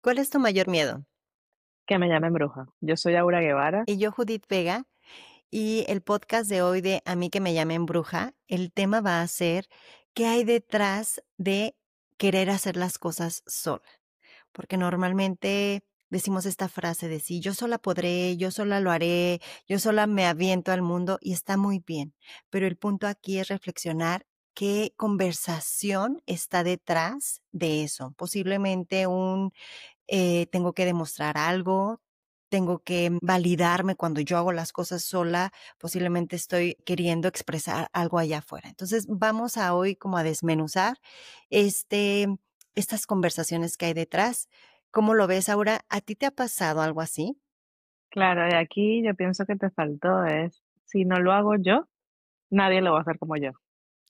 ¿Cuál es tu mayor miedo? Que me llamen bruja. Yo soy Aura Guevara. Y yo, Judith Vega, y el podcast de hoy de A mí que me llamen bruja, el tema va a ser qué hay detrás de querer hacer las cosas sola. Porque normalmente decimos esta frase de sí, yo sola podré, yo sola lo haré, yo sola me aviento al mundo y está muy bien. Pero el punto aquí es reflexionar qué conversación está detrás de eso. Posiblemente tengo que demostrar algo, tengo que validarme cuando yo hago las cosas sola, posiblemente estoy queriendo expresar algo allá afuera. Entonces, vamos a hoy como a desmenuzar este, estas conversaciones que hay detrás. ¿Cómo lo ves, Aura? ¿A ti te ha pasado algo así? Claro, y aquí yo pienso que te faltó es, si no lo hago yo, nadie lo va a hacer como yo.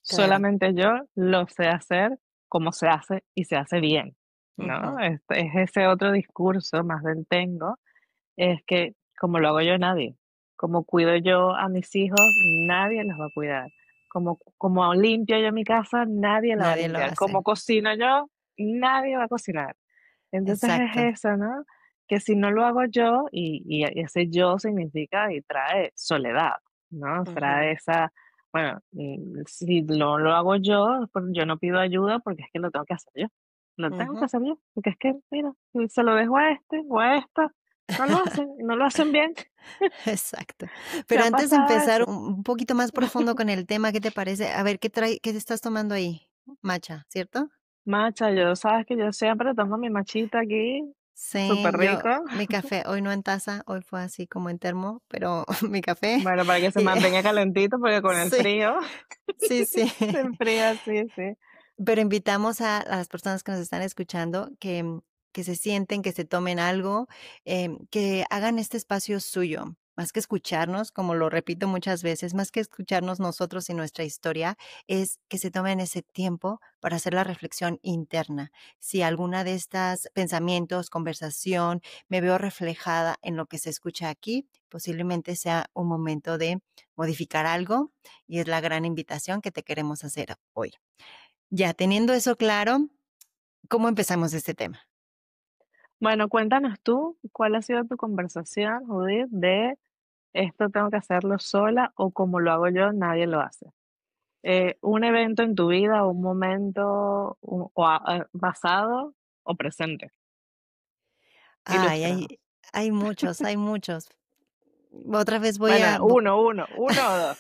Claro. Solamente yo lo sé hacer como se hace y se hace bien, ¿no? Ujú, Es ese otro discurso más del tengo, es que como lo hago yo, nadie. Como cuido yo a mis hijos, nadie los va a cuidar. Como limpio yo mi casa, nadie la va a nadie lo limpiar. hace. Como cocino yo, nadie va a cocinar. Entonces Exacto. es eso, ¿no? Que si no lo hago yo, y ese yo significa y trae soledad, ¿no? Ujú, Trae esa, bueno, si no lo hago yo, pues yo no pido ayuda porque es que lo tengo que hacer yo. Lo tengo que ujú. hacer yo, porque es que, mira, si se lo dejo a este o a esta, no lo hacen, y no lo hacen bien. Exacto. ¿Te Pero ha antes de pasado empezar eso? un poquito más profundo con el tema, ¿qué te parece? A ver, qué te estás tomando ahí? Matcha, ¿cierto? Macha, yo sabes que yo siempre tomo mi machita aquí, súper Sí, yo rico. mi café, hoy no en taza, hoy fue así como en termo, pero mi café Bueno, para que se y mantenga calentito, porque con el sí, frío sí, sí. se enfría, sí, sí. Pero invitamos a las personas que nos están escuchando que se sienten, que se tomen algo, que hagan este espacio suyo, más que escucharnos, como lo repito muchas veces, más que escucharnos nosotros y nuestra historia, es que se tomen ese tiempo para hacer la reflexión interna. Si alguna de estas pensamientos, conversación, me veo reflejada en lo que se escucha aquí, posiblemente sea un momento de modificar algo y es la gran invitación que te queremos hacer hoy. Ya, teniendo eso claro, ¿cómo empezamos este tema? Bueno, cuéntanos tú, ¿cuál ha sido tu conversación, Judith, de esto tengo que hacerlo sola o como lo hago yo, nadie lo hace? Un evento en tu vida, un momento pasado o presente. Ay, Ilústranos. hay muchos, hay muchos. Otra vez voy Bueno, a uno o dos.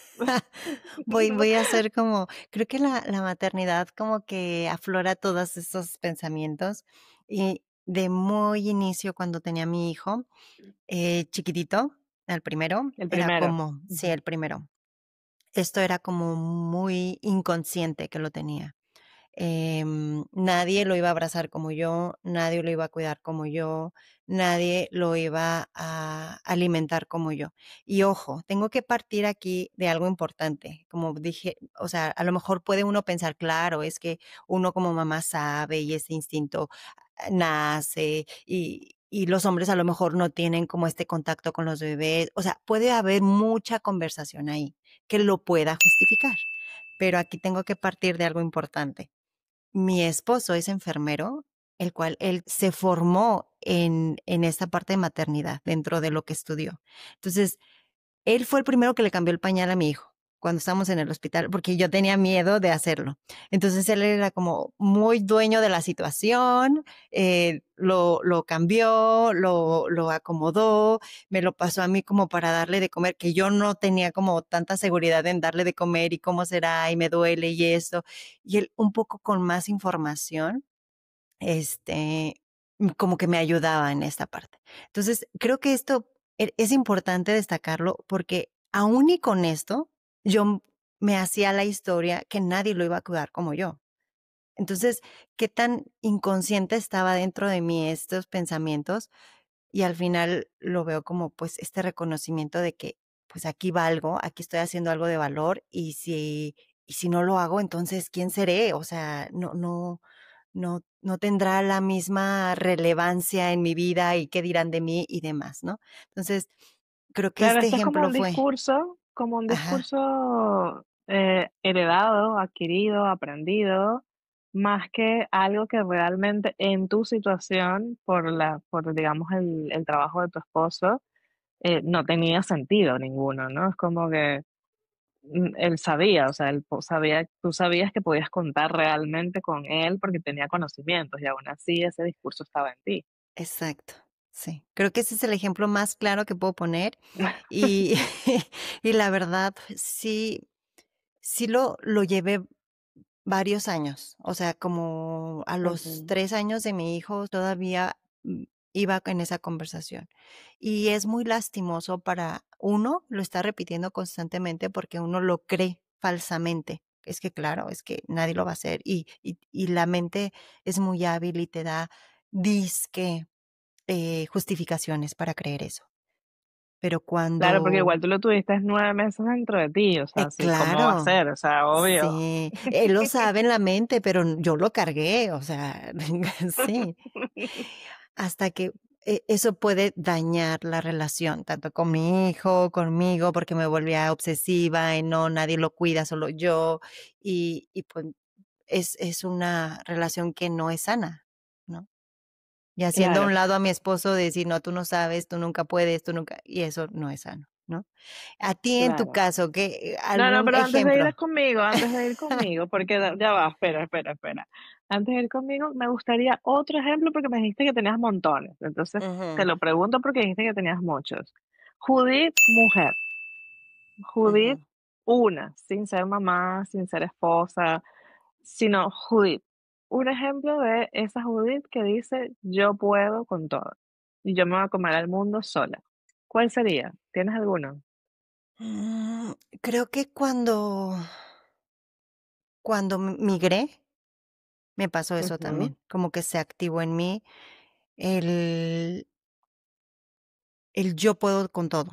voy a hacer como creo que la maternidad como que aflora todos esos pensamientos, y de muy inicio, cuando tenía a mi hijo, chiquitito, el primero, El era primero. como sí, Ujú. el primero. Esto era como muy inconsciente que lo tenía. Nadie lo iba a abrazar como yo, nadie lo iba a cuidar como yo, nadie lo iba a alimentar como yo. Y ojo, tengo que partir aquí de algo importante. Como dije, o sea, a lo mejor puede uno pensar, claro, es que uno como mamá sabe y ese instinto nace y los hombres a lo mejor no tienen como este contacto con los bebés. O sea, puede haber mucha conversación ahí que lo pueda justificar. Pero aquí tengo que partir de algo importante. Mi esposo es enfermero, el cual él se formó en esta parte de maternidad, dentro de lo que estudió. Entonces, él fue el primero que le cambió el pañal a mi hijo cuando estábamos en el hospital, porque yo tenía miedo de hacerlo. Entonces, él era como muy dueño de la situación, lo cambió, lo acomodó, me lo pasó a mí como para darle de comer, que yo no tenía como tanta seguridad en darle de comer y cómo será y me duele y eso. Y él un poco con más información, como que me ayudaba en esta parte. Entonces, creo que esto es importante destacarlo porque aún y con esto, me hacía la historia que nadie lo iba a cuidar como yo. Entonces, qué tan inconsciente estaba dentro de mí estos pensamientos y al final lo veo como pues este reconocimiento de que pues aquí valgo, aquí estoy haciendo algo de valor y si no lo hago, entonces ¿quién seré? O sea, no tendrá la misma relevancia en mi vida y qué dirán de mí y demás, ¿no? Entonces, creo que Claro, este esto es ejemplo fue como un ajá, discurso heredado, adquirido, aprendido, más que algo que realmente en tu situación, por digamos, el trabajo de tu esposo, no tenía sentido ninguno, ¿no? Es como que él sabía, o sea, sabía, tú sabías que podías contar realmente con él porque tenía conocimientos y aún así ese discurso estaba en ti. Exacto, sí. Creo que ese es el ejemplo más claro que puedo poner y y la verdad, sí lo llevé varios años, o sea, como a los Ujú. 3 años de mi hijo todavía, iba en esa conversación. Y es muy lastimoso para uno, lo está repitiendo constantemente porque uno lo cree falsamente. Es que claro, es que nadie lo va a hacer y la mente es muy hábil y te da dizque, justificaciones para creer eso. Pero Claro, porque cuando igual tú lo tuviste 9 meses dentro de ti, o sea, sí, ¿cómo va a claro. ser? O sea, obvio. Sí, él lo sabe en la mente, pero yo lo cargué, o sea, sí, hasta que eso puede dañar la relación, tanto con mi hijo, conmigo, porque me volvía obsesiva y no, nadie lo cuida, solo yo, y pues es una relación que no es sana, ¿no? Y haciendo a Claro, un lado a mi esposo, de decir: "No, tú no sabes, tú nunca puedes, tú nunca", y eso no es sano, ¿no? A ti, en tu claro. caso, ¿qué No, no, algún pero ejemplo? antes de ir conmigo, porque ya va, espera, espera, espera. Antes de ir conmigo, me gustaría otro ejemplo porque me dijiste que tenías montones. Entonces, te Ujú, lo pregunto porque dijiste que tenías muchos. Judith, mujer. Judith, ujú. una, sin ser mamá, sin ser esposa, sino Judith. Un ejemplo de esa Judith que dice, yo puedo con todo y yo me voy a comer al mundo sola. ¿Cuál sería? ¿Tienes alguno? Mm, creo que cuando migré, me pasó eso Ujú. también, como que se activó en mí el yo puedo con todo,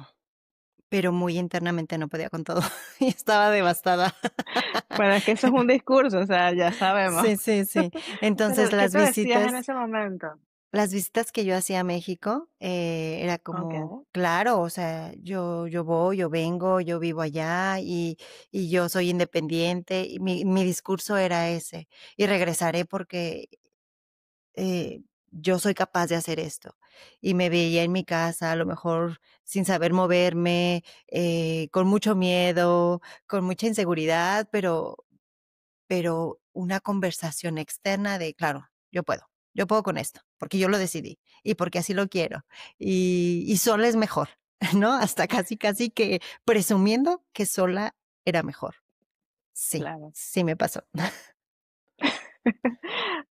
pero muy internamente no podía con todo y estaba devastada. Bueno, es que eso es un discurso, o sea, ya sabemos. Sí, sí, sí. Entonces, Pero, ¿qué te decías en ese momento? las visitas que yo hacía a México, era como, Okey, claro, o sea, yo voy, yo vengo, yo vivo allá y yo soy independiente, y mi discurso era ese, y regresaré porque, yo soy capaz de hacer esto. Y me veía en mi casa, a lo mejor sin saber moverme, con mucho miedo, con mucha inseguridad, pero una conversación externa de, claro, yo puedo con esto, porque yo lo decidí y porque así lo quiero y sola es mejor, ¿no? Hasta casi, casi que presumiendo que sola era mejor. Sí, claro. sí me pasó.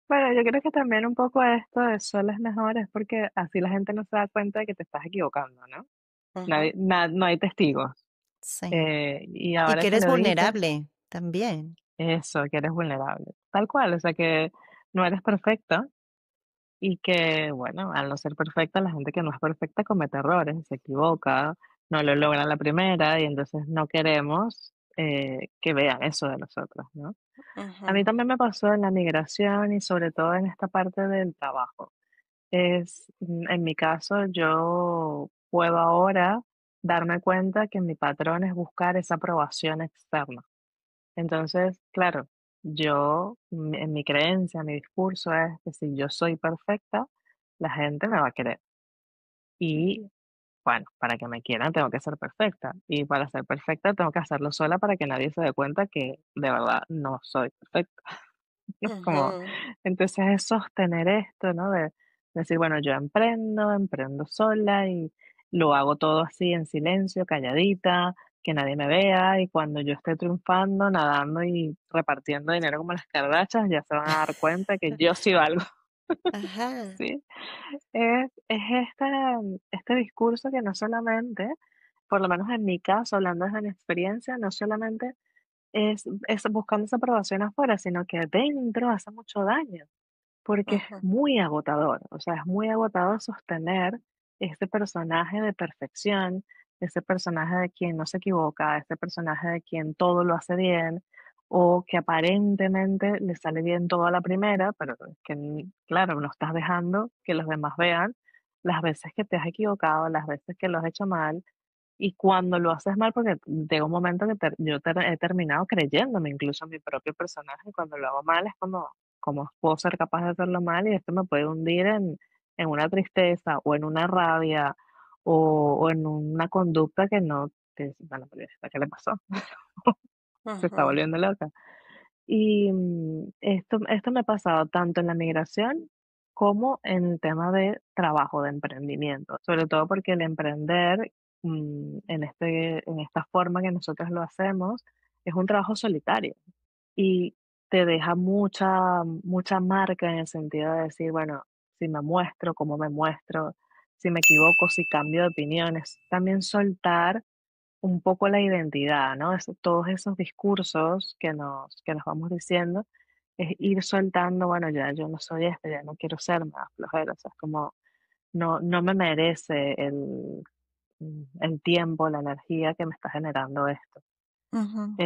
Bueno, yo creo que también un poco esto de sola es mejor, es porque así la gente no se da cuenta de que te estás equivocando, ¿no? Ujú, No hay testigos. sí. Y Y ahora que que eres lo dices, vulnerable también. eso, que eres vulnerable. Tal cual, o sea, que no eres perfecta y que, bueno, al no ser perfecta, la gente que no es perfecta comete errores, se equivoca, no lo logra a la primera y entonces no queremos que vean eso de nosotros, ¿no? A mí Ujú. también me pasó en la migración y sobre todo en esta parte del trabajo. En mi caso, yo puedo ahora darme cuenta que mi patrón es buscar esa aprobación externa. Entonces, claro, en mi creencia, mi discurso es que si yo soy perfecta, la gente me va a querer. Y bueno, para que me quieran tengo que ser perfecta. Y para ser perfecta tengo que hacerlo sola para que nadie se dé cuenta que de verdad no soy perfecta. Como, Ujú. entonces es sostener esto, ¿no? De decir, bueno, yo emprendo sola y lo hago todo así en silencio, calladita, que nadie me vea y cuando yo esté triunfando, nadando y repartiendo dinero como las carrachas, ya se van a dar cuenta que yo sí valgo, Ajá. ¿sí? Este discurso que no solamente, por lo menos en mi caso, hablando desde mi experiencia, no solamente es buscando esa aprobación afuera, sino que dentro hace mucho daño. Porque es Ujú, muy agotador, o sea, es muy agotador sostener este personaje de perfección, ese personaje de quien no se equivoca, ese personaje de quien todo lo hace bien, o que aparentemente le sale bien todo a la primera, pero es que, claro, no estás dejando que los demás vean las veces que te has equivocado, las veces que lo has hecho mal, y cuando lo haces mal, porque llega un momento que he terminado creyéndome incluso mi propio personaje, cuando lo hago mal es como ¿cómo puedo ser capaz de hacerlo mal? Y esto me puede hundir en una tristeza o en una rabia o en una conducta que no, que, bueno, pero ¿esta qué le pasó? Se está Ujú, volviendo loca. Y esto me ha pasado tanto en la migración como en el tema de trabajo, de emprendimiento, sobre todo porque el emprender en esta forma que nosotros lo hacemos es un trabajo solitario y te deja mucha marca en el sentido de decir, bueno, si me muestro, cómo me muestro, si me equivoco, si cambio de opiniones, también soltar un poco la identidad, ¿no? Todos esos discursos que nos vamos diciendo, es ir soltando, bueno, ya yo no soy esto, ya no quiero ser más flojera, o sea, es como no me merece el tiempo, la energía que me está generando esto. ujú.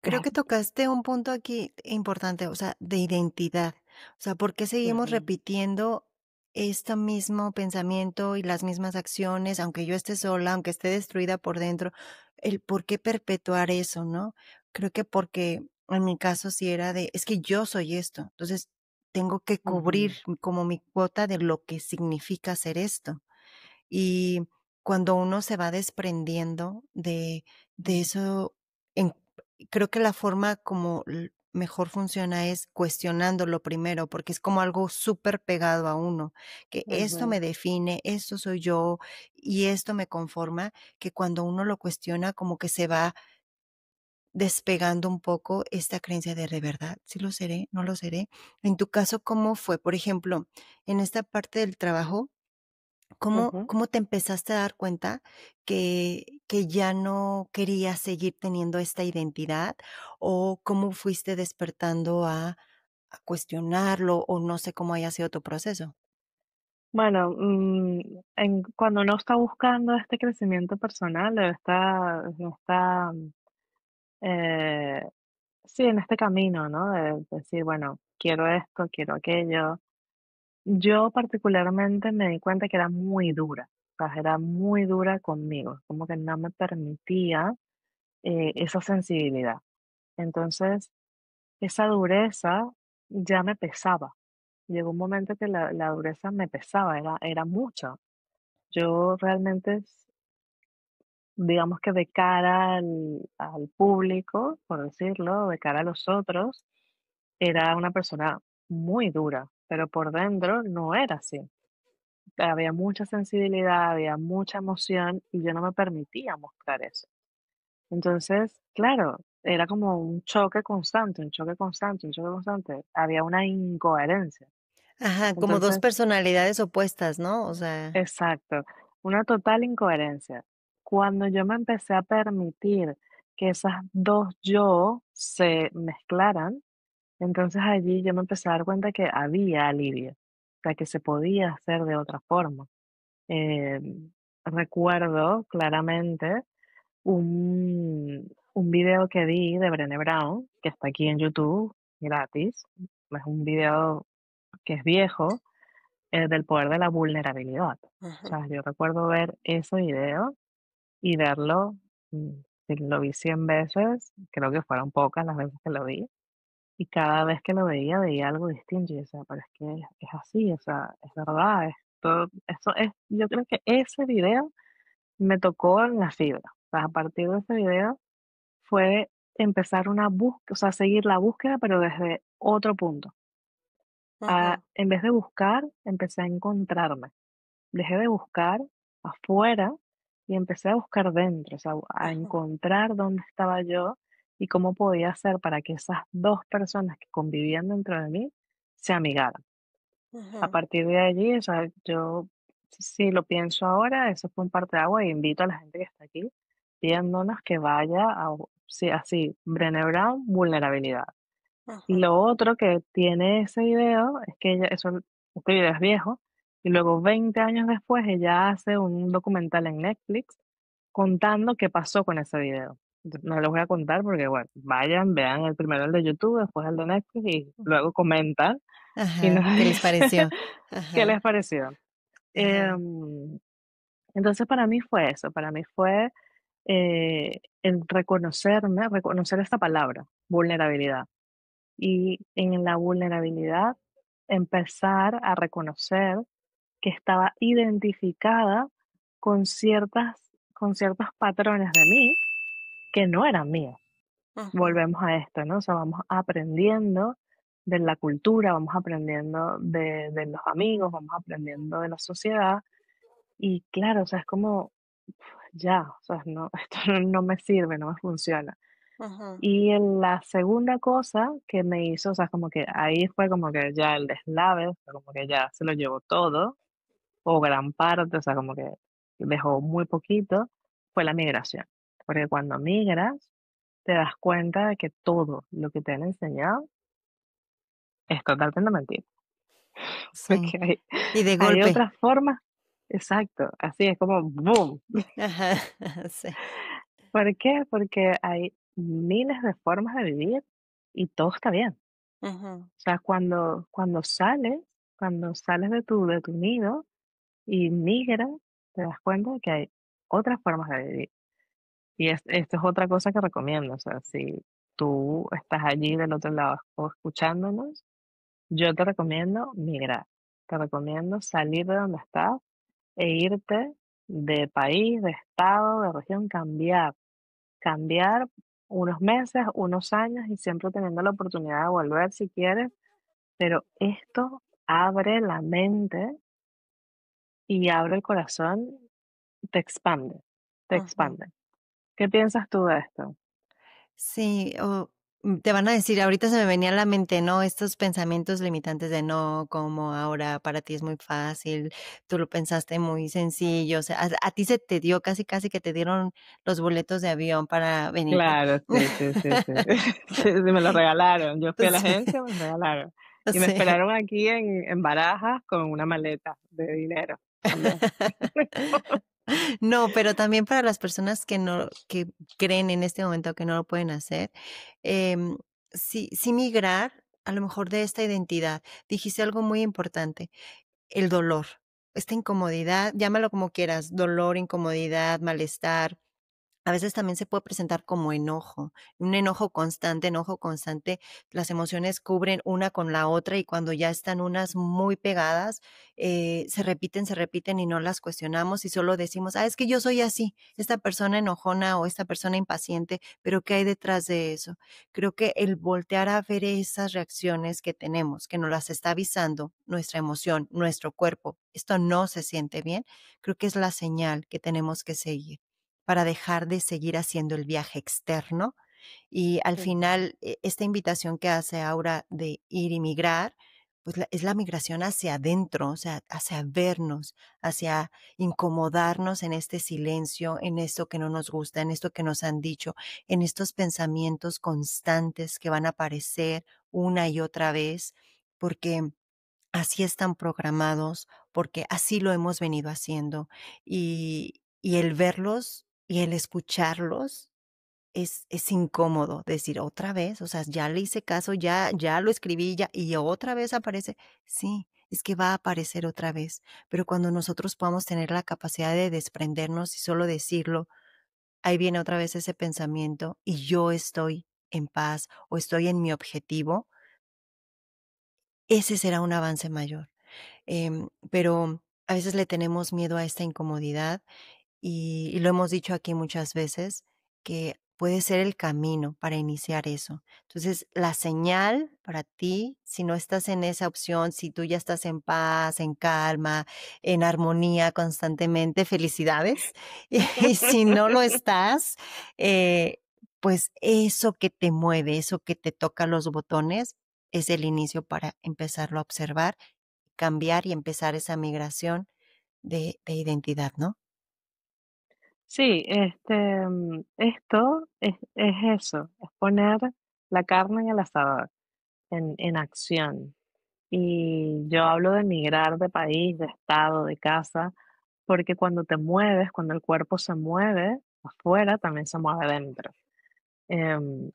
Creo Es que tocaste un punto aquí importante, o sea, de identidad. O sea, ¿por qué seguimos ujú, repitiendo este mismo pensamiento y las mismas acciones, aunque yo esté sola, aunque esté destruida por dentro? El por qué perpetuar eso, ¿no? Creo que porque en mi caso sí era de, es que yo soy esto, entonces tengo que cubrir ujú, como mi cuota de lo que significa ser esto. Y cuando uno se va desprendiendo de eso, en creo que la forma como mejor funciona es cuestionándolo primero, porque es como algo súper pegado a uno, que esto ujú, me define, esto soy yo y esto me conforma, que cuando uno lo cuestiona como que se va despegando un poco esta creencia ¿de verdad? ¿Sí lo seré? ¿No lo seré? En tu caso, ¿cómo fue? Por ejemplo, en esta parte del trabajo, ujú. ¿cómo te empezaste a dar cuenta que ya no querías seguir teniendo esta identidad? ¿O cómo fuiste despertando a cuestionarlo? O no sé cómo haya sido tu proceso. Bueno, cuando uno está buscando este crecimiento personal, está eh, sí, en este camino, ¿no? De decir, bueno, quiero esto, quiero aquello. Yo particularmente me di cuenta que era muy dura, o sea, era muy dura conmigo, como que no me permitía esa sensibilidad. Entonces, esa dureza ya me pesaba. Llegó un momento que la dureza me pesaba, era mucha. Yo realmente, digamos que de cara al público, por decirlo, de cara a los otros, era una persona muy dura, pero por dentro no era así. Había mucha sensibilidad, había mucha emoción y yo no me permitía mostrar eso. Entonces, claro, era como un choque constante, un choque constante, un choque constante. Había una incoherencia. Ajá, como 2 Entonces, personalidades opuestas, ¿no? O sea, exacto, una total incoherencia. Cuando yo me empecé a permitir que esas dos yo se mezclaran, entonces allí yo me empecé a dar cuenta que había alivio, o sea, que se podía hacer de otra forma. Recuerdo claramente un video que vi de Brené Brown, que está aquí en YouTube, gratis. Es un video que es viejo, del poder de la vulnerabilidad. O ujú, sea, yo recuerdo ver ese video y verlo, mm, si lo vi 100 veces, creo que fueron pocas las veces que lo vi, y cada vez que lo veía, veía algo distinto, y yo decía: "Pero es que es así, o sea, es verdad, esto eso es". Yo creo que ese video me tocó en la fibra. O sea, a partir de ese video fue empezar una búsqueda, o sea, seguir la búsqueda, pero desde otro punto. ujú, En vez de buscar, empecé a encontrarme. Dejé de buscar afuera y empecé a buscar dentro, o sea, a ujú, encontrar dónde estaba yo y cómo podía hacer para que esas 2 personas que convivían dentro de mí se amigaran. A ujú, partir de allí, o sea, yo, si lo pienso ahora, eso fue un parteaguas e invito a la gente que está aquí viéndonos que vaya sí, así, Brené Brown, vulnerabilidad. Y ujú, lo otro que tiene ese video es que ella, este video es viejo, y luego 20 años después ella hace un documental en Netflix contando qué pasó con ese video. No les voy a contar porque, bueno, vayan, vean el primero el de YouTube, después el de Netflix y luego comentan y nos ajá, ¿qué les dicen pareció? qué Ajá, les pareció. ajá, Em, entonces para mí fue eso, para mí fue el reconocerme, reconocer esta palabra, vulnerabilidad y en la vulnerabilidad empezar a reconocer que estaba identificada con ciertos patrones de mí que no eran míos. Ujú, Volvemos a esto, ¿no? O sea, vamos aprendiendo de la cultura, vamos aprendiendo de los amigos, vamos aprendiendo de la sociedad. Y claro, o sea, es como, ya, o sea, no, esto no me sirve, no me funciona. ujú, Y en la segunda cosa que me hizo, o sea, como que ahí fue como que ya el deslave, o sea, como que ya se lo llevó todo, o gran parte, o sea, como que dejó muy poquito, fue la migración. Porque cuando migras, te das cuenta de que todo lo que te han enseñado es totalmente mentira. sí, Porque y de hay golpe. otras formas, exacto, así es como boom. Ajá, sí. ¿Por qué? Porque hay miles de formas de vivir y todo está bien. Ujú, O sea, cuando sales de tu nido y migras, te das cuenta de que hay otras formas de vivir. Y esto es otra cosa que recomiendo. O sea, si tú estás allí del otro lado o escuchándonos, yo te recomiendo migrar. Te recomiendo salir de donde estás e irte de país, de estado, de región, cambiar unos meses, unos años y siempre teniendo la oportunidad de volver si quieres, pero esto abre la mente y abre el corazón, te expande, te ujú. expande. ¿Qué piensas tú de esto? Sí, te van a decir, ahorita se me venía a la mente, ¿no? Estos pensamientos limitantes de no, como ahora para ti es muy fácil, tú lo pensaste muy sencillo, o sea, a ti se te dio casi, casi que te dieron los boletos de avión para venirte. Claro, sí, sí, sí, sí. Sí, sí, me lo regalaron. Yo fui a la Sí, agencia, me lo regalaron. Y me sí. esperaron aquí en Barajas con una maleta de dinero también. No, pero también para las personas que creen en este momento que no lo pueden hacer, em, sí migrar, a lo mejor de esta identidad. Dijiste algo muy importante. El dolor, esta incomodidad, llámalo como quieras, dolor, incomodidad, malestar. A veces también se puede presentar como enojo, un enojo constante, las emociones cubren una con la otra y cuando ya están unas muy pegadas, se repiten y no las cuestionamos y solo decimos, es que yo soy así, esta persona enojona o esta persona impaciente, pero ¿qué hay detrás de eso? Creo que el voltear a ver esas reacciones que tenemos, que nos las está avisando nuestra emoción, nuestro cuerpo, esto no se siente bien, creo que es la señal que tenemos que seguir para dejar de seguir haciendo el viaje externo. Y al Ujú. final, esta invitación que hace Aura de ir y migrar, pues es la migración hacia adentro, o sea, hacia vernos, hacia incomodarnos en este silencio, en esto que no nos gusta, en esto que nos han dicho, en estos pensamientos constantes que van a aparecer una y otra vez, porque así están programados, porque así lo hemos venido haciendo. Y el verlos y el escucharlos es incómodo decir: "¿Otra vez? O sea, ya le hice caso, ya lo escribí, ya y otra vez aparece". Sí, es que va a aparecer otra vez, pero cuando nosotros podamos tener la capacidad de desprendernos y solo decirlo: "Ahí viene otra vez ese pensamiento y yo estoy en paz o estoy en mi objetivo", ese será un avance mayor. Pero a veces le tenemos miedo a esta incomodidad y lo hemos dicho aquí muchas veces, que puede ser el camino para iniciar eso. Entonces, la señal para ti, si no estás en esa opción, si tú ya estás en paz, en calma, en armonía constantemente, felicidades. Y si no lo estás, eh, pues eso que te mueve, eso que te toca los botones, es el inicio para empezarlo a observar, cambiar y empezar esa migración de identidad, ¿no? Sí, esto es eso, es poner la carne en el asador, en acción. Y yo hablo de migrar de país, de estado, de casa, porque cuando te mueves, cuando el cuerpo se mueve afuera, también se mueve dentro. Em,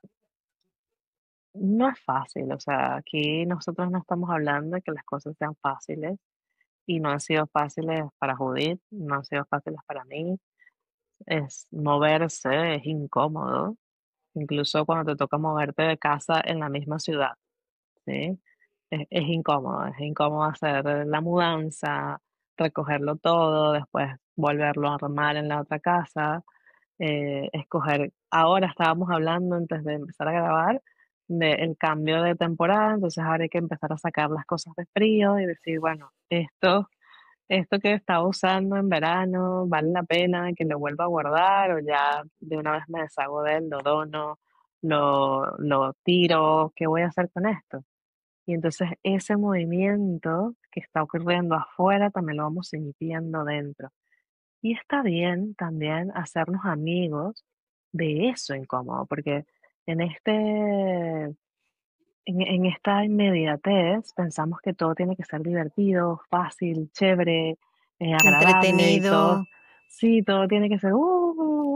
no es fácil, o sea, aquí nosotros no estamos hablando de que las cosas sean fáciles y no han sido fáciles para Judith, no han sido fáciles para mí. Es moverse, es incómodo, incluso cuando te toca moverte de casa en la misma ciudad. ¿sí? Es incómodo hacer la mudanza, recogerlo todo, después volverlo a armar en la otra casa, escoger. Ahora estábamos hablando antes de empezar a grabar del cambio de temporada, entonces ahora hay que empezar a sacar las cosas de frío y decir, bueno, esto que estaba usando en verano, ¿vale la pena que lo vuelva a guardar o ya de una vez me deshago de él, lo dono, lo tiro? ¿Qué voy a hacer con esto? Y entonces ese movimiento que está ocurriendo afuera también lo vamos sintiendo dentro. Y está bien también hacernos amigos de eso incómodo, porque en en esta inmediatez pensamos que todo tiene que ser divertido, fácil, chévere, agradable y todo. Entretenido. Sí, todo tiene que ser,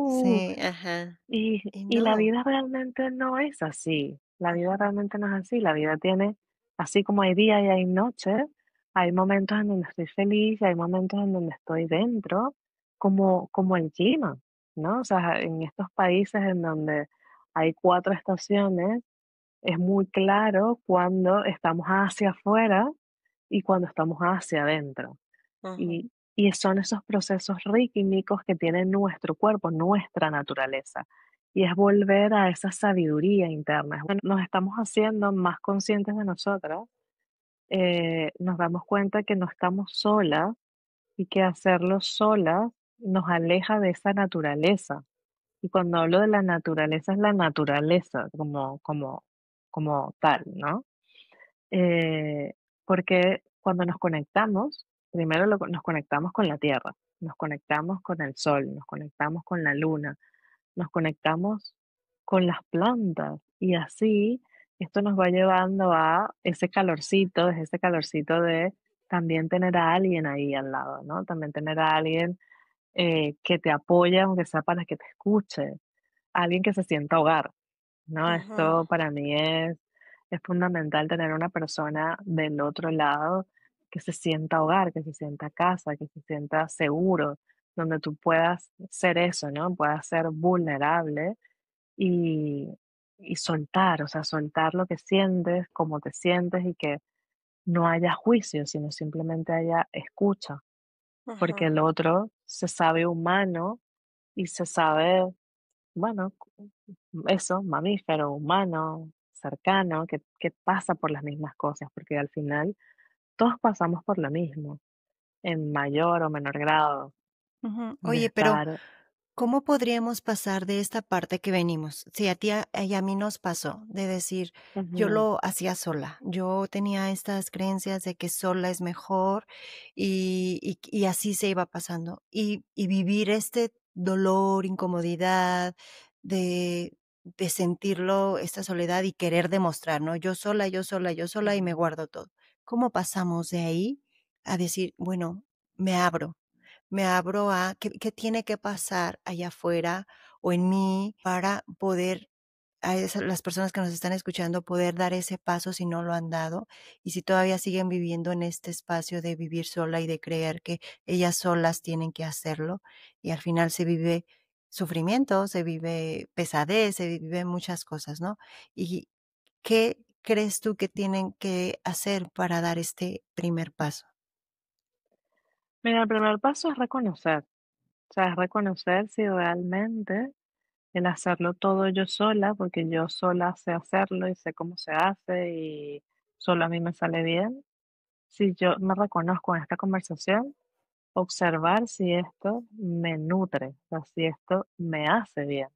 Sí, ajá. Y y la no. vida realmente no es así. La vida realmente no es así. La vida tiene, así como hay día y hay noche, hay momentos en donde estoy feliz y hay momentos en donde estoy dentro, como el clima, ¿no? O sea, en estos países en donde hay 4 estaciones, es muy claro cuando estamos hacia afuera y cuando estamos hacia adentro. Ujú, Y son esos procesos rítmicos que tiene nuestro cuerpo, nuestra naturaleza. Y es volver a esa sabiduría interna. Nos estamos haciendo más conscientes de nosotras, nos damos cuenta que no estamos solas y que hacerlo solas nos aleja de esa naturaleza. Y cuando hablo de la naturaleza, es la naturaleza como tal, ¿no? Eh, Porque cuando nos conectamos, primero nos conectamos con la tierra, nos conectamos con el sol, nos conectamos con la luna, nos conectamos con las plantas y así esto nos va llevando a ese calorcito de también tener a alguien ahí al lado, ¿no? También tener a alguien que te apoye, aunque sea para que te escuche, alguien que se sienta hogar, ¿no? ujú, Esto para mí es fundamental tener una persona del otro lado que se sienta hogar, que se sienta casa, que se sienta seguro, donde tú puedas ser eso, ¿no? Puedas ser vulnerable y, y soltar, o sea, soltar lo que sientes, cómo te sientes y que no haya juicio, sino simplemente haya escucha, porque ujú, el otro se sabe humano y se sabe, bueno, eso, mamífero, humano, cercano, que pasa por las mismas cosas, porque al final todos pasamos por lo mismo, en mayor o menor grado, ujú. de Oye, pero estar, ¿cómo podríamos pasar de esta parte que venimos? Si a ti y a mí nos pasó de decir, yo ujú, lo hacía sola, yo tenía estas creencias de que sola es mejor y así se iba pasando. Y vivir este dolor, incomodidad de sentirlo, esta soledad y querer demostrar, ¿no? Yo sola, yo sola, yo sola y me ujú. guardo todo. ¿Cómo pasamos de ahí a decir, bueno, me abro? Me abro a qué tiene que pasar allá afuera o en mí para poder a las personas que nos están escuchando poder dar ese paso si no lo han dado y si todavía siguen viviendo en este espacio de vivir sola y de creer que ellas solas tienen que hacerlo y al final se vive sufrimiento, se vive pesadez, se vive muchas cosas, ¿no? ¿Y qué crees tú que tienen que hacer para dar este primer paso? Mira, el primer paso es reconocer, o sea, es reconocer si realmente el hacerlo todo yo sola, porque yo sola sé hacerlo y sé cómo se hace y solo a mí me sale bien. Si yo me reconozco en esta conversación, observar si esto me nutre, o sea, si esto me hace bien.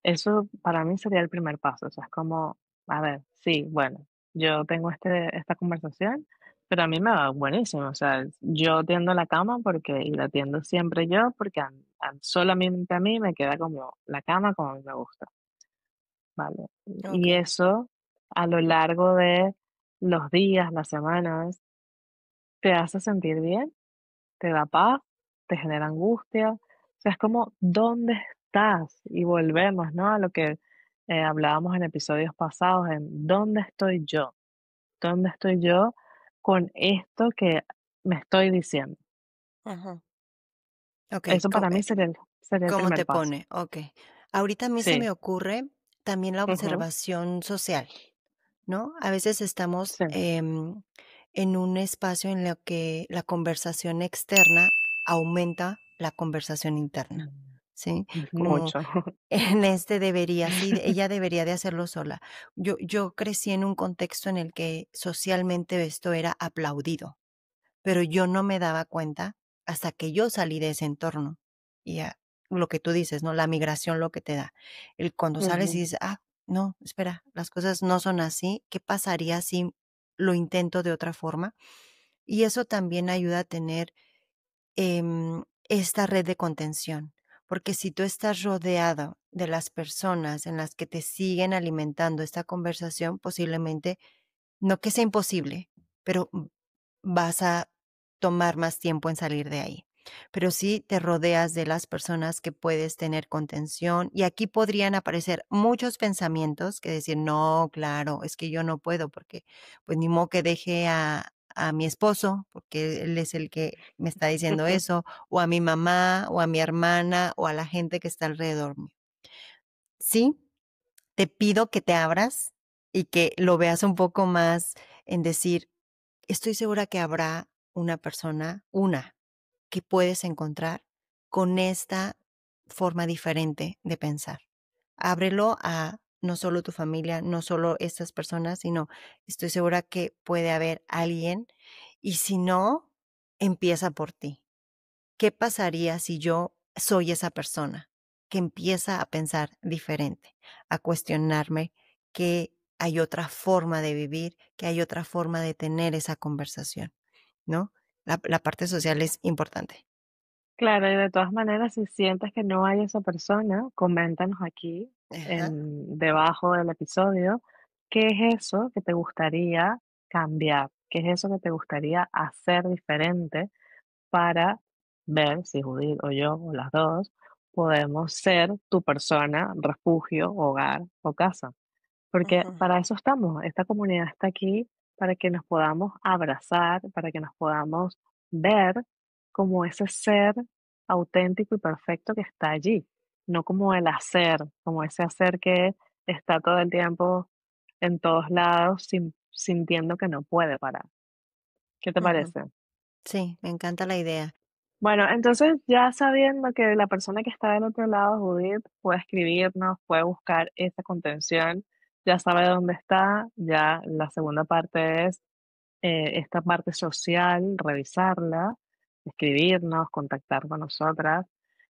Eso para mí sería el primer paso, o sea, es como, a ver, sí, bueno, yo tengo esta conversación, pero a mí me va buenísimo, o sea, yo tiendo la cama porque, y la tiendo siempre yo, porque solamente a mí me queda como la cama como a mí me gusta, ¿vale? Y Okey. eso a lo largo de los días, las semanas, te hace sentir bien, te da paz, te genera angustia. O sea, es como, ¿dónde estás? Y volvemos, ¿no? A lo que hablábamos en episodios pasados, en ¿dónde estoy yo? ¿Dónde estoy yo con esto que me estoy diciendo? Ujú. Okey, Eso para mí sería el ¿cómo primer te paso. pone? Okey. Ahorita a mí se Sí. me ocurre también la Ujú, observación social. ¿no? A veces estamos, Sí. en un espacio en lo que la conversación externa aumenta la conversación interna, Mm, ¿sí? Como mucho. en este debería, sí, ella debería de hacerlo sola. Yo crecí en un contexto en el que socialmente esto era aplaudido, pero yo no me daba cuenta hasta que yo salí de ese entorno. Y lo que tú dices, ¿no? La migración lo que te da. El cuando sales y Ujú. dices: "Ah, no, espera, las cosas no son así, ¿qué pasaría si lo intento de otra forma?". Y eso también ayuda a tener, esta red de contención, porque si tú estás rodeado de las personas en las que te siguen alimentando esta conversación, posiblemente, no que sea imposible, pero vas a tomar más tiempo en salir de ahí. Pero sí te rodeas de las personas que puedes tener contención y aquí podrían aparecer muchos pensamientos que decir, no, claro, es que yo no puedo porque pues ni modo que deje a mi esposo, porque él es el que me está diciendo eso, o a mi mamá, o a mi hermana, o a la gente que está alrededor mío. Sí, te pido que te abras y que lo veas un poco más en decir, estoy segura que habrá una persona, una, que puedes encontrar con esta forma diferente de pensar. Ábrelo a no solo tu familia, no solo estas personas, sino estoy segura que puede haber alguien y si no, empieza por ti. ¿Qué pasaría si yo soy esa persona que empieza a pensar diferente, a cuestionarme que hay otra forma de vivir, que hay otra forma de tener esa conversación, ¿no? La parte social es importante. Claro, y de todas maneras, si sientes que no hay esa persona, coméntanos aquí Ajá, en debajo del episodio, ¿qué es eso que te gustaría cambiar? ¿Qué es eso que te gustaría hacer diferente para ver si Judith o yo o las dos podemos ser tu persona, refugio, hogar o casa? Porque ujú, para eso estamos, esta comunidad está aquí para que nos podamos abrazar, para que nos podamos ver como ese ser auténtico y perfecto que está allí, no como el hacer, como ese hacer que está todo el tiempo en todos lados sintiendo que no puede parar. ¿Qué te ujú. parece? Sí, me encanta la idea. Bueno, entonces ya sabiendo que la persona que está del otro lado, Judith, puede escribirnos, puede buscar esa contención, ya sabe dónde está, ya la segunda parte es esta parte social, revisarla, escribirnos, contactar con nosotras.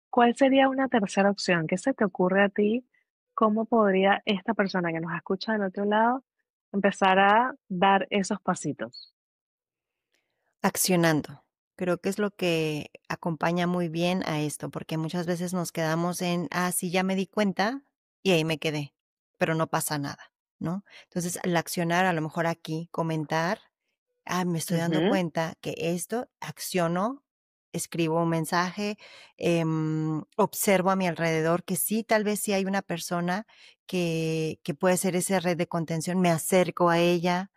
¿Cuál sería una tercera opción? ¿Qué se te ocurre a ti? ¿Cómo podría esta persona que nos escucha del otro lado empezar a dar esos pasitos? Accionando. Creo que es lo que acompaña muy bien a esto, porque muchas veces nos quedamos en, sí, ya me di cuenta y ahí me quedé, pero no pasa nada, ¿no? Entonces, al accionar, a lo mejor aquí, comentar, me estoy dando Ujú, cuenta que esto, acciono, escribo un mensaje, observo a mi alrededor que sí, tal vez sí hay una persona que puede ser esa red de contención, me acerco a ella,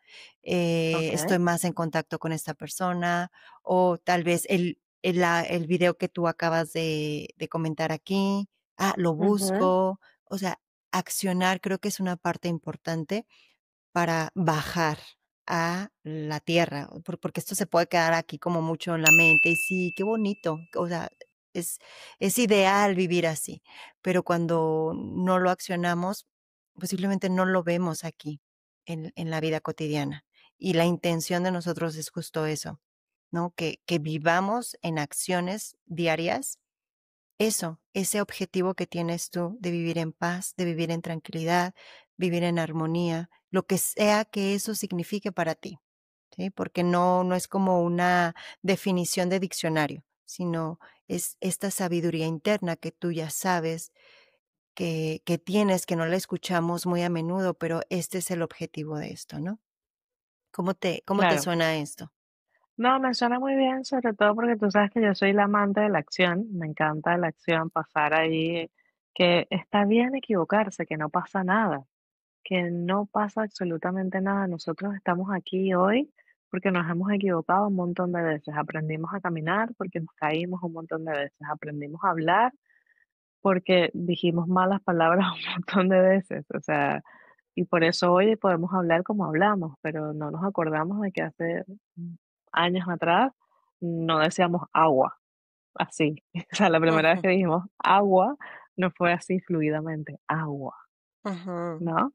ok, estoy más en contacto con esta persona, o tal vez el video que tú acabas de comentar aquí, lo ujú, busco, o sea, accionar creo que es una parte importante para bajar a la tierra, porque esto se puede quedar aquí como mucho en la mente, y sí, qué bonito, o sea, es es ideal vivir así, pero cuando no lo accionamos, posiblemente no lo vemos aquí en la vida cotidiana, y la intención de nosotros es justo eso, ¿no? Que vivamos en acciones diarias eso, ese objetivo que tienes tú de vivir en paz, de vivir en tranquilidad, vivir en armonía, lo que sea que eso signifique para ti, ¿sí? Porque no es como una definición de diccionario, sino es esta sabiduría interna que tú ya sabes que tienes, que no la escuchamos muy a menudo, pero este es el objetivo de esto, ¿no? ¿Cómo te claro. suena esto? No, me suena muy bien, sobre todo porque tú sabes que yo soy la amante de la acción, me encanta la acción, pasar ahí, que está bien equivocarse, que no pasa nada, que no pasa absolutamente nada. Nosotros estamos aquí hoy porque nos hemos equivocado un montón de veces, aprendimos a caminar porque nos caímos un montón de veces, aprendimos a hablar porque dijimos malas palabras un montón de veces, o sea, Y por eso hoy podemos hablar como hablamos, pero no nos acordamos de que hace años atrás no decíamos agua, así. O sea, la primera vez Ujú, que dijimos agua no fue así fluidamente, agua, ujú. ¿no?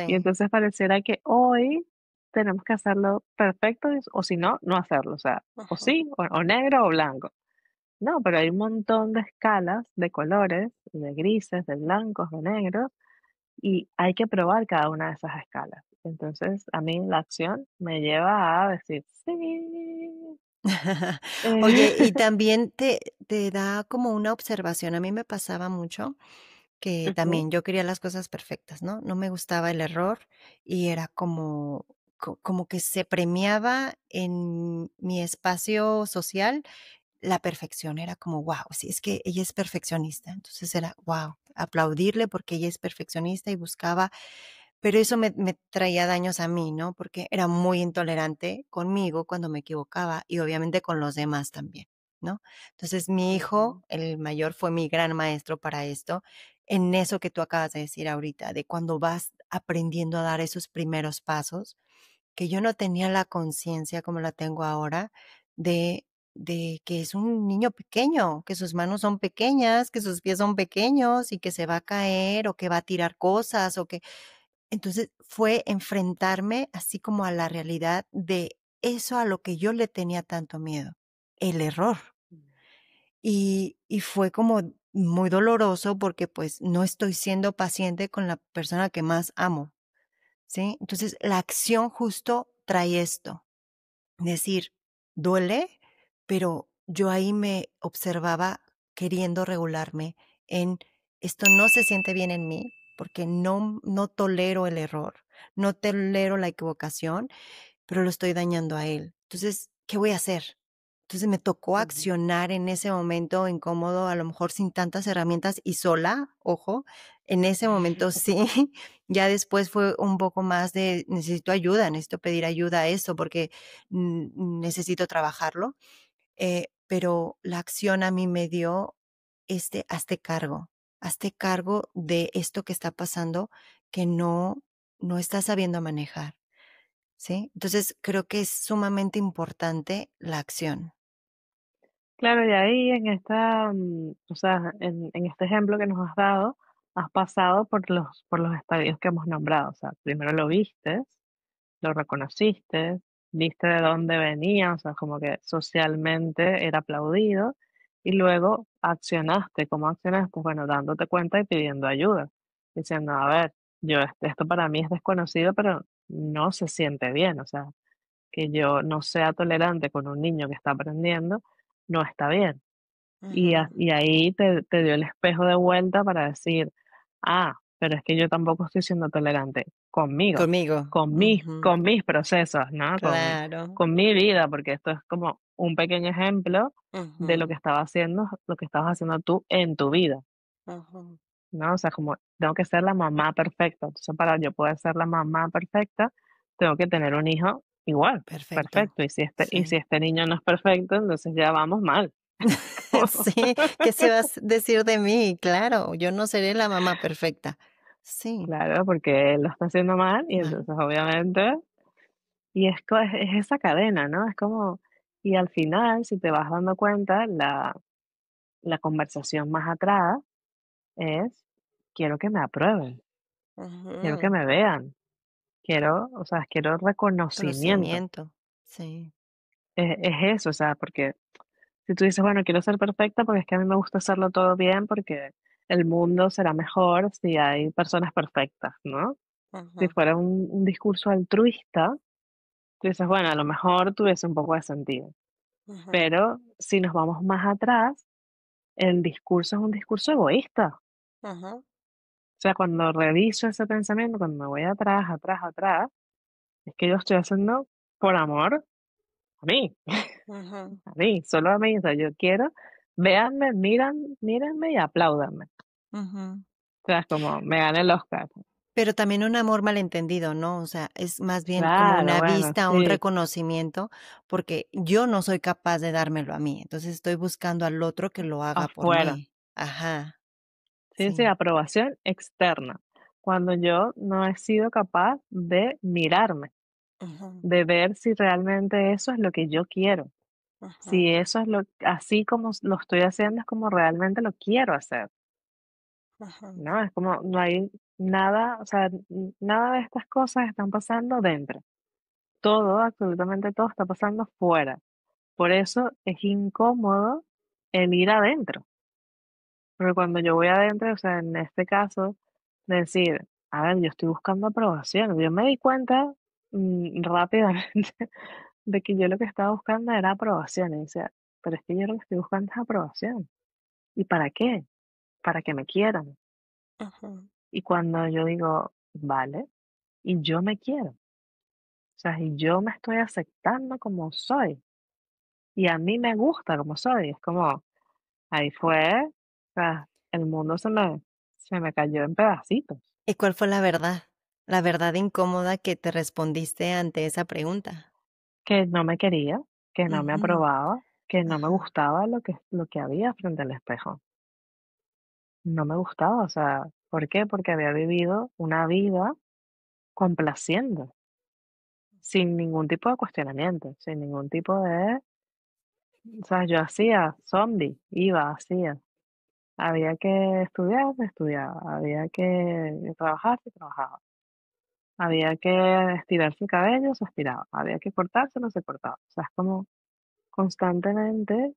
Y Sí. entonces pareciera que hoy tenemos que hacerlo perfecto o si no, no hacerlo. O sea, o Ujú, sí, o negro o blanco. No, pero hay un montón de escalas de colores, de grises, de blancos, de negros, y hay que probar cada una de esas escalas. Entonces, a mí la acción me lleva a decir, sí. Oye, y Eh, también te da como una observación. A mí me pasaba mucho que ujú, también yo quería las cosas perfectas, ¿no? No me gustaba el error y era como como que se premiaba en mi espacio social la perfección. Era como, guau, sí, es que ella es perfeccionista. Entonces era, guau, aplaudirle porque ella es perfeccionista y buscaba, pero eso me traía daños a mí, ¿no? Porque era muy intolerante conmigo cuando me equivocaba y obviamente con los demás también, ¿no? Entonces, mi hijo, ujú, el mayor, fue mi gran maestro para esto, en eso que tú acabas de decir ahorita, de cuando vas aprendiendo a dar esos primeros pasos, que yo no tenía la conciencia como la tengo ahora de que es un niño pequeño, que sus manos son pequeñas, que sus pies son pequeños y que se va a caer o que va a tirar cosas o que entonces, fue enfrentarme así como a la realidad de eso a lo que yo le tenía tanto miedo, el error. Y fue como muy doloroso porque, pues, no estoy siendo paciente con la persona que más amo, ¿sí? Entonces, la acción justo trae esto. Decir, duele, pero yo ahí me observaba queriendo regularme en esto no se siente bien en mí, porque no tolero el error, no tolero la equivocación, pero lo estoy dañando a él. Entonces, ¿qué voy a hacer? Entonces me tocó ujú, accionar en ese momento incómodo, a lo mejor sin tantas herramientas y sola, ojo, en ese momento sí. Ya después fue un poco más de necesito ayuda, necesito pedir ayuda a eso porque necesito trabajarlo. Pero la acción a mí me dio hazte cargo de esto que está pasando que no estás sabiendo manejar. ¿Sí? Entonces, creo que es sumamente importante la acción. claro, y ahí en esta, o sea, en este ejemplo que nos has dado, has pasado por los estadios que hemos nombrado. O sea, primero lo viste, lo reconociste, viste de dónde venía, o sea, como que socialmente era aplaudido, y luego accionaste. ¿Cómo accionaste? Bueno, dándote cuenta y pidiendo ayuda, diciendo, a ver, yo esto para mí es desconocido, pero no se siente bien, o sea, que yo no sea tolerante con un niño que está aprendiendo, no está bien. Ujú. Y ahí te dio el espejo de vuelta para decir, ah, pero es que yo tampoco estoy siendo tolerante conmigo, Conmigo. Ujú. con mis procesos, ¿no? Claro. Con mi vida, porque esto es como un pequeño ejemplo de lo que Ujú, estaba haciendo, lo que estabas haciendo tú en tu vida, ujú. ¿no? O sea, como tengo que ser la mamá perfecta. Entonces, para yo poder ser la mamá perfecta, tengo que tener un hijo igual, Perfecto. perfecto. Y si Sí. este niño no es perfecto, entonces ya vamos mal. Sí, ¿qué se va a decir de mí? Claro, yo no seré la mamá perfecta. Sí, Claro, porque él lo está haciendo mal y mal. entonces obviamente, y es esa cadena, ¿no? Es como, y al final, si te vas dando cuenta, la conversación más atrás es, quiero que me aprueben, quiero que Ujú. me vean, o sea, quiero reconocimiento. Conocimiento. Sí. Es eso, o sea, porque si tú dices, bueno, quiero ser perfecta porque es que a mí me gusta hacerlo todo bien porque el mundo será mejor si hay personas perfectas, ¿no? Si Ujú, fuera un discurso altruista, tú dices, bueno, a lo mejor tuviese un poco de sentido, ujú, pero si nos vamos más atrás, el discurso es un discurso egoísta. ujú, O sea, cuando reviso ese pensamiento, cuando me voy atrás, atrás, atrás, es que yo estoy haciendo por amor a mí, ujú, a mí, solo a mí. O sea, yo quiero, véanme, mírenme y apláudanme. ujú. O sea, es como me gané el Oscar. Pero también un amor malentendido, ¿no? O sea, es más bien como Claro, una bueno, vista, un sí, reconocimiento, porque yo no soy capaz de dármelo a mí. Entonces estoy buscando al otro que lo haga por afuera. mí. Ajá, Sí, sí, sí. aprobación externa. cuando yo no he sido capaz de mirarme, Ujú, de ver si realmente eso es lo que yo quiero, si ujú, eso es lo así como lo estoy haciendo es como realmente lo quiero hacer, ujú, ¿no? Es como no hay nada, o sea, nada de estas cosas están pasando dentro. Todo, absolutamente todo está pasando fuera. Por eso es incómodo el ir adentro. Porque cuando yo voy adentro, o sea, en este caso, decir, a ver, yo estoy buscando aprobación. Yo me di cuenta rápidamente de que yo lo que estaba buscando era aprobación. Y decía, pero es que yo lo que estoy buscando es aprobación. ¿Y para qué? Para que me quieran. ujú, Y cuando yo digo, vale, y yo me quiero, o sea, y yo me estoy aceptando como soy, y a mí me gusta como soy, es como, ahí fue, o sea, el mundo se me cayó en pedacitos. ¿y cuál fue la verdad? La verdad incómoda que te respondiste ante esa pregunta. Que no me quería, que no me Ujú, aprobaba, que no me ajá, gustaba lo que había frente al espejo. No me gustaba, o sea, ¿por qué? Porque había vivido una vida complaciendo, sin ningún tipo de cuestionamiento, sin ningún tipo de, o sea, yo hacía zombie, iba, hacía. Había que estudiar, estudiaba, había que trabajar, se trabajaba. Había que estirarse el cabello, se estiraba. Había que cortárselo, se cortaba. O sea, es como constantemente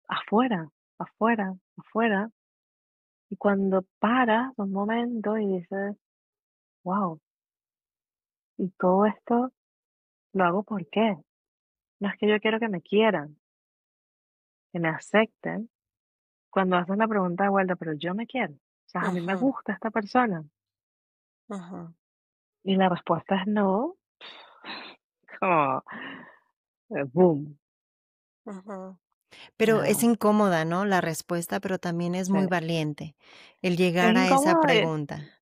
afuera, afuera, afuera. Y cuando paras un momento y dices, wow, y todo esto lo hago ¿por qué? No es que yo quiero que me quieran, que me acepten. Cuando haces la pregunta de vuelta, pero yo me quiero. O sea, a mí me ujú, gusta esta persona. ujú, Y la respuesta es no, como boom. ujú. Pero es Ah, incómoda, ¿no? La respuesta, pero también es sí. muy valiente el Es llegar a esa incómodo, pregunta.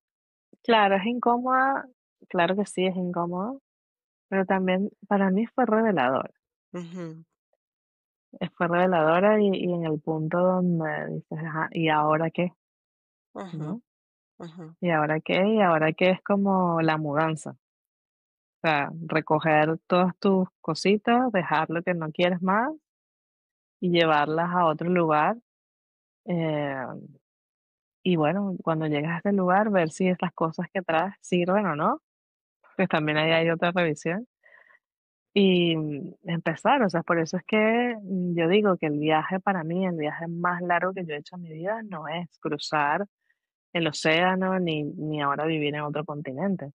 claro, es incómoda, claro que sí es incómodo, pero también para mí fue revelador. Ujú, Fue reveladora y en el punto donde dices, ajá, ¿y ahora qué? ujú, ¿No? ujú, ¿Y ahora qué? Y ahora qué es como la mudanza. O sea, recoger todas tus cositas, dejar lo que no quieres más y llevarlas a otro lugar. eh, y bueno, cuando llegas a este lugar, ver si estas cosas que traes sirven o no. Pues también ahí hay otra revisión. Y empezar, o sea, por eso es que yo digo que el viaje para mí, el viaje más largo que yo he hecho en mi vida no es cruzar el océano ni ahora vivir en otro continente,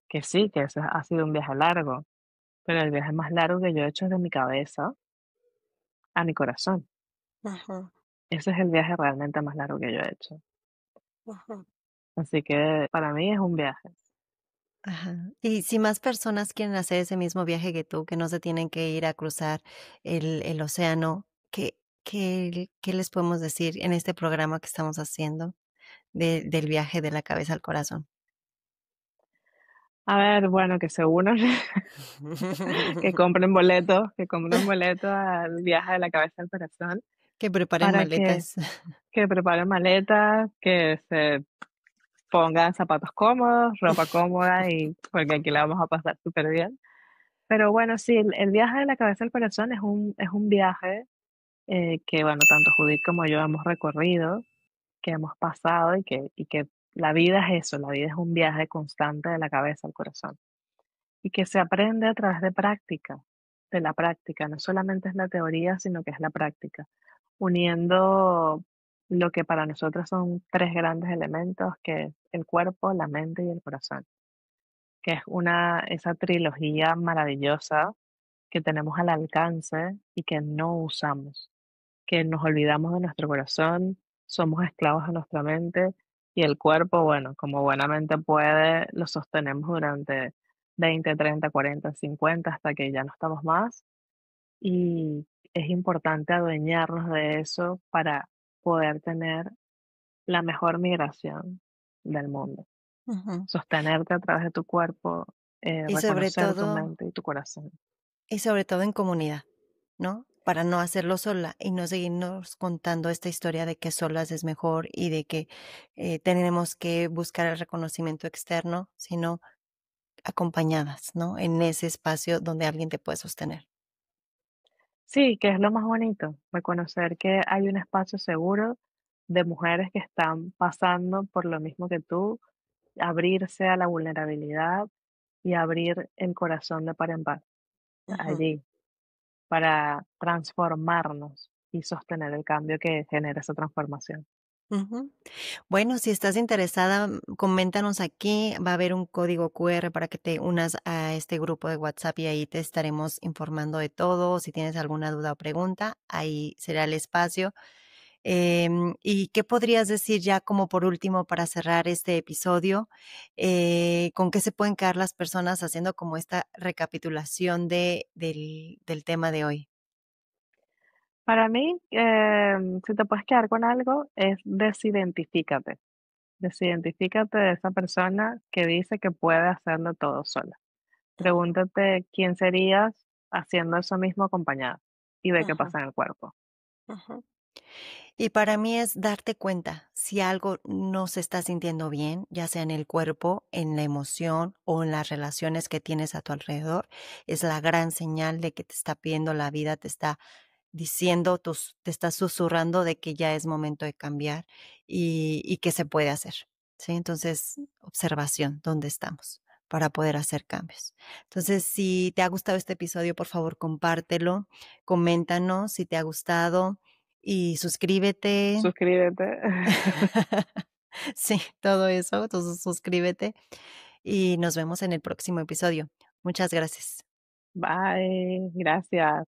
que sí, que ese ha sido un viaje largo, pero el viaje más largo que yo he hecho es de mi cabeza a mi corazón. ujú, Ese es el viaje realmente más largo que yo he hecho. ujú. Así que para mí es un viaje. Ajá. Y si más personas quieren hacer ese mismo viaje que tú, que no se tienen que ir a cruzar el océano, ¿qué les podemos decir en este programa que estamos haciendo del viaje de la cabeza al corazón? A ver, bueno, que se unan, que compren boletos al viaje de la cabeza al corazón Que preparen para maletas. que preparen maletas, que se pongan zapatos cómodos, ropa cómoda y porque aquí la vamos a pasar súper bien. Pero bueno, sí, el viaje de la cabeza al corazón es un viaje que, bueno, tanto Judith como yo hemos recorrido, que hemos pasado y que la vida es eso, la vida es un viaje constante de la cabeza al corazón y que se aprende a través de la práctica, no solamente es la teoría, sino que es la práctica, uniendo lo que para nosotros son tres grandes elementos, que es el cuerpo, la mente y el corazón, que es esa trilogía maravillosa que tenemos al alcance y que no usamos, que nos olvidamos de nuestro corazón, somos esclavos de nuestra mente y el cuerpo, bueno, como buenamente puede, lo sostenemos durante 20, 30, 40, 50 hasta que ya no estamos más y es importante adueñarnos de eso para poder tener la mejor migración del mundo. Ujú. Sostenerte a través de tu cuerpo, Y sobre reconocer tu todo mente y tu corazón. y sobre todo en comunidad, ¿no? para no hacerlo sola y no seguirnos contando esta historia de que solas es mejor y de que, tenemos que buscar el reconocimiento externo, sino acompañadas, ¿no? En ese espacio donde alguien te puede sostener. Sí, que es lo más bonito, reconocer que hay un espacio seguro de mujeres que están pasando por lo mismo que tú, abrirse a la vulnerabilidad y abrir el corazón de par en par Ujú, allí para transformarnos y sostener el cambio que genera esa transformación. ujú. Bueno, si estás interesada, coméntanos aquí, va a haber un código QR para que te unas a este grupo de WhatsApp y ahí te estaremos informando de todo. Si tienes alguna duda o pregunta, ahí será el espacio. ¿Y qué podrías decir ya como por último para cerrar este episodio? ¿Con qué se pueden quedar las personas haciendo como esta recapitulación del tema de hoy? Para mí, si te puedes quedar con algo, es desidentifícate de esa persona que dice que puede hacerlo todo sola. Pregúntate quién serías haciendo eso mismo acompañada y ve qué Ujú, pasa en el cuerpo. ujú. Y para mí es darte cuenta si algo no se está sintiendo bien, ya sea en el cuerpo, en la emoción o en las relaciones que tienes a tu alrededor, es la gran señal de que te está pidiendo la vida, te está diciendo, te está susurrando de que ya es momento de cambiar y que se puede hacer, ¿sí? Entonces, observación, ¿dónde estamos? Para poder hacer cambios. Entonces, si te ha gustado este episodio, por favor, compártelo, coméntanos si te ha gustado y suscríbete. Suscríbete. Sí, todo eso, entonces suscríbete y nos vemos en el próximo episodio. Muchas gracias. Bye. Gracias.